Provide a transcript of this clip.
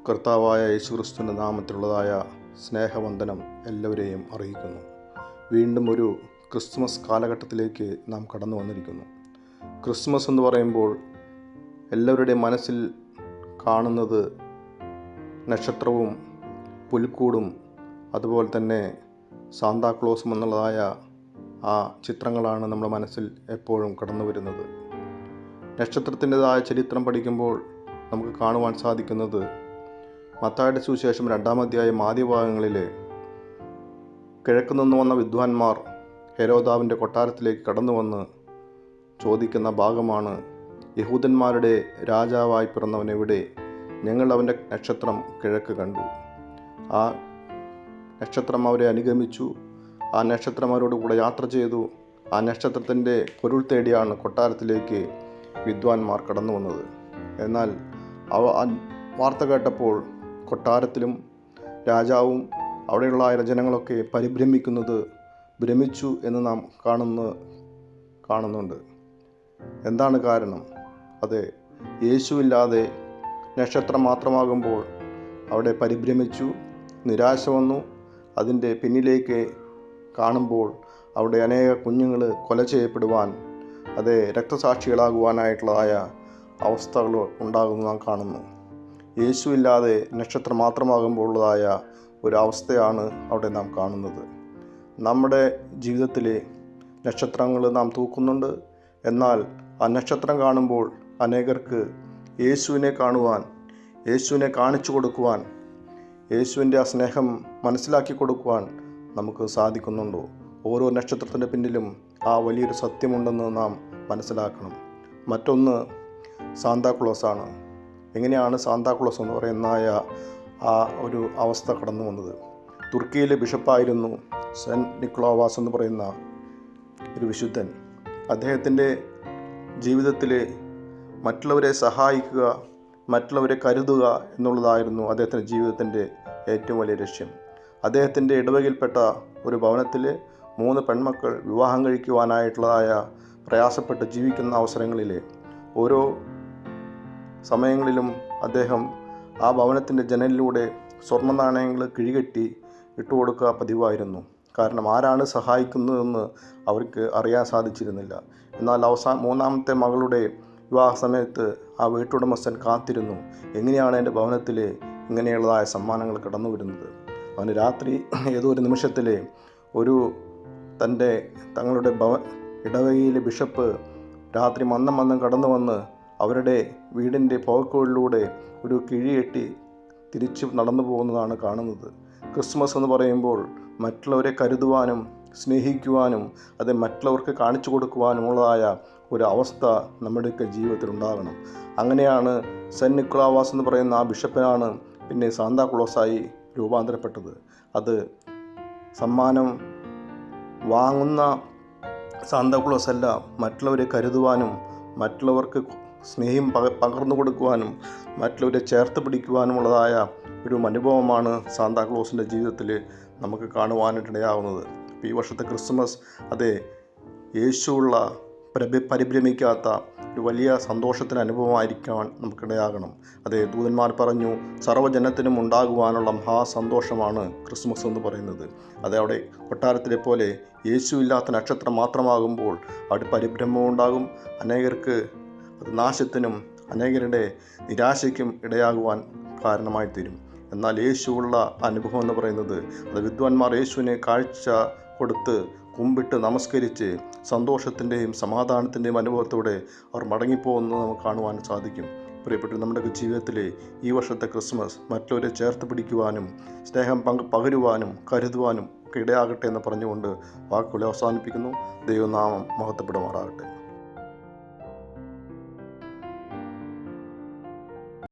കർത്താവായ യേശുക്രിസ്തുവിൻ്റെ നാമത്തിലുള്ളതായ സ്നേഹവന്ദനം എല്ലാവരെയും അറിയിക്കുന്നു. വീണ്ടും ഒരു ക്രിസ്മസ് കാലഘട്ടത്തിലേക്ക് നാം കടന്നു വന്നിരിക്കുന്നു. ക്രിസ്മസ് എന്ന് പറയുമ്പോൾ എല്ലാവരുടെയും മനസ്സിൽ കാണുന്നത് നക്ഷത്രവും പുൽക്കൂടും അതുപോലെ തന്നെ സാന്താക്ലോസും എന്നുള്ളതായ ആ ചിത്രങ്ങളാണ് നമ്മുടെ മനസ്സിൽ എപ്പോഴും കടന്നു വരുന്നത്. നക്ഷത്രത്തിൻ്റെതായ ചരിത്രം പഠിക്കുമ്പോൾ നമുക്ക് കാണുവാൻ സാധിക്കുന്നത് മത്തായിയുടെ സുവിശേഷം 2-ാം അധ്യായം ആദ്യഭാഗങ്ങളിൽ കിഴക്ക് നിന്ന് വന്ന വിദ്വാൻമാർ ഹെരോദാവിൻ്റെ കൊട്ടാരത്തിലേക്ക് കടന്നു വന്ന് ചോദിക്കുന്ന ഭാഗമാണ്, യഹൂദന്മാരുടെ രാജാവായി പിറന്നവൻ എവിടെ? ഞങ്ങൾ അവൻ്റെ നക്ഷത്രം കിഴക്ക് കണ്ടു. ആ നക്ഷത്രം അവരെ അനുഗമിച്ചു. ആ നക്ഷത്രം അവരോട് കൂടെ യാത്ര ചെയ്തു. ആ നക്ഷത്രത്തിൻ്റെ പൊരുൾ തേടിയാണ് കൊട്ടാരത്തിലേക്ക് വിദ്വാൻമാർ കടന്നു വന്നത്. എന്നാൽ വാർത്ത കേട്ടപ്പോൾ കൊട്ടാരത്തിലും രാജാവും അവിടെയുള്ള ജനങ്ങളൊക്കെ ഭ്രമിച്ചു എന്ന് നാം കാണുന്നുണ്ട്. എന്താണ് കാരണം? അതെ, യേശുവില്ലാതെ നക്ഷത്രം മാത്രമാകുമ്പോൾ അവിടെ പരിഭ്രമിച്ചു, നിരാശ വന്നു. അതിൻ്റെ പിന്നിലേക്ക് കാണുമ്പോൾ അവിടെ അനേക കുഞ്ഞുങ്ങൾ കൊല ചെയ്യപ്പെടുവാൻ, രക്തസാക്ഷികളാകുവാനായിട്ടുള്ളതായ അവസ്ഥകൾ ഉണ്ടാകുന്നു നാം കാണുന്നു. യേശുവില്ലാതെ നക്ഷത്രം മാത്രമാകുമ്പോൾ ഉള്ളതായ ഒരു അവസ്ഥയാണ് അവിടെ നാം കാണുന്നത്. നമ്മുടെ ജീവിതത്തിലെ നക്ഷത്രങ്ങൾ നാം തൂക്കുന്നുണ്ട്. എന്നാൽ ആ നക്ഷത്രം കാണുമ്പോൾ അനേകർക്ക് യേശുവിനെ കാണുവാൻ, യേശുവിനെ കാണിച്ചു കൊടുക്കുവാൻ, യേശുവിൻ്റെ ആ സ്നേഹം മനസ്സിലാക്കി കൊടുക്കുവാൻ നമുക്ക് സാധിക്കുന്നുണ്ടോ? ഓരോ നക്ഷത്രത്തിൻ്റെ പിന്നിലും ആ വലിയൊരു സത്യമുണ്ടെന്ന് നാം മനസ്സിലാക്കണം. മറ്റൊന്ന് സാന്താക്ലോസാണ്. എങ്ങനെയാണ് സാന്താക്ലോസ് എന്ന് പറയുന്ന ആ ഒരു അവസ്ഥ കടന്നു വന്നത്? തുർക്കിയിലെ ബിഷപ്പായിരുന്നു സെൻറ്റ് നിക്കോളാവാസ് എന്ന് പറയുന്ന ഒരു വിശുദ്ധൻ. അദ്ദേഹത്തിൻ്റെ ജീവിതത്തിൽ മറ്റുള്ളവരെ സഹായിക്കുക, മറ്റുള്ളവരെ കരുതുക എന്നുള്ളതായിരുന്നു അദ്ദേഹത്തിൻ്റെ ജീവിതത്തിൻ്റെ ഏറ്റവും വലിയ ലക്ഷ്യം. അദ്ദേഹത്തിൻ്റെ ഇടവകയിൽപ്പെട്ട ഒരു ഭവനത്തിൽ 3 പെൺമക്കൾ വിവാഹം കഴിക്കുവാനായിട്ടുള്ളതായ പ്രയാസപ്പെട്ട് ജീവിക്കുന്ന അവസരങ്ങളിൽ ഓരോ സമയങ്ങളിലും അദ്ദേഹം ആ ഭവനത്തിൻ്റെ ജനലിലൂടെ സ്വർണ്ണ നാണയങ്ങൾ കിഴികെട്ടി ഇട്ടുകൊടുക്കുക പതിവായിരുന്നു. കാരണം ആരാണ് സഹായിക്കുന്നതെന്ന് അവർക്ക് അറിയാൻ സാധിച്ചിരുന്നില്ല. എന്നാൽ 3-ാമത്തെ മകളുടെ വിവാഹ സമയത്ത് ആ വീട്ടുടമസ്ഥൻ കാത്തിരുന്നു, എങ്ങനെയാണ് എൻ്റെ ഭവനത്തിൽ ഇങ്ങനെയുള്ളതായ സമ്മാനങ്ങൾ കടന്നു വരുന്നത്. അവന് രാത്രി ഏതോ ഒരു നിമിഷത്തിൽ തങ്ങളുടെ ഇടവകയിലെ ബിഷപ്പ് രാത്രി മന്ദം കടന്നു വന്ന് അവരുടെ വീടിൻ്റെ പുകക്കുഴലിലൂടെ ഒരു കിഴിയെട്ടി തിരിച്ച് നടന്നു പോകുന്നതാണ് കാണുന്നത്. ക്രിസ്മസ് എന്ന് പറയുമ്പോൾ മറ്റുള്ളവരെ കരുതുവാനും സ്നേഹിക്കുവാനും മറ്റുള്ളവർക്ക് കാണിച്ചു കൊടുക്കുവാനുമുള്ളതായ ഒരു അവസ്ഥ നമ്മുടെയൊക്കെ ജീവിതത്തിൽ ഉണ്ടാകണം. അങ്ങനെയാണ് സെൻറ്റ് നിക്കോളാവാസ് എന്ന് പറയുന്ന ആ ബിഷപ്പിനാണ് പിന്നെ സാന്താക്ലോസായി രൂപാന്തരപ്പെട്ടത്. അത് സമ്മാനം വാങ്ങുന്ന സാന്താക്ലോസ് അല്ല, മറ്റുള്ളവരെ കരുതുവാനും മറ്റുള്ളവർക്ക് സ്നേഹം പകർന്നു കൊടുക്കുവാനും മറ്റുള്ളവരെ ചേർത്ത് പിടിക്കുവാനുമുള്ളതായ ഒരു അനുഭവമാണ് സാന്താക്ലോസിൻ്റെ ജീവിതത്തിൽ നമുക്ക് കാണുവാനായിട്ടിടയാവുന്നത്. ഈ വർഷത്തെ ക്രിസ്മസ് യേശുവുള്ള പരിഭ്രമിക്കാത്ത ഒരു വലിയ സന്തോഷത്തിന് അനുഭവമായിരിക്കാൻ നമുക്കിടയാകണം. ദൂതന്മാർ പറഞ്ഞു, സർവ്വജനത്തിനും ഉണ്ടാകുവാനുള്ള മഹാസന്തോഷമാണ് ക്രിസ്മസ് എന്ന് പറയുന്നത്. അവിടെ കൊട്ടാരത്തിലെ പോലെ യേശുവില്ലാത്ത നക്ഷത്രം മാത്രമാകുമ്പോൾ അവിടെ പരിഭ്രമവും ഉണ്ടാകും. അനേകർക്ക് അത് നാശത്തിനും അനേകരുടെ നിരാശയ്ക്കും ഇടയാകുവാൻ കാരണമായി തീരും. എന്നാൽ യേശുവുള്ള അനുഭവം എന്ന് പറയുന്നത് വിദ്വാൻമാർ യേശുവിനെ കാഴ്ച കൊടുത്ത് കുമ്പിട്ട് നമസ്കരിച്ച് സന്തോഷത്തിൻ്റെയും സമാധാനത്തിൻ്റെയും അനുഭവത്തോടെ അവർ മടങ്ങിപ്പോകുന്നത് നമുക്ക് കാണുവാൻ സാധിക്കും. പ്രിയപ്പെട്ട നമ്മുടെ ജീവിതത്തിൽ ഈ വർഷത്തെ ക്രിസ്മസ് മറ്റുള്ളവരെ ചേർത്ത് പിടിക്കുവാനും സ്നേഹം പകരുവാനും കരുതുവാനും ഒക്കെ ഇടയാകട്ടെ എന്ന് പറഞ്ഞുകൊണ്ട് വാക്കുകളെ അവസാനിപ്പിക്കുന്നു. ദൈവനാമം മഹത്വപ്പെടുമാറാകട്ടെ.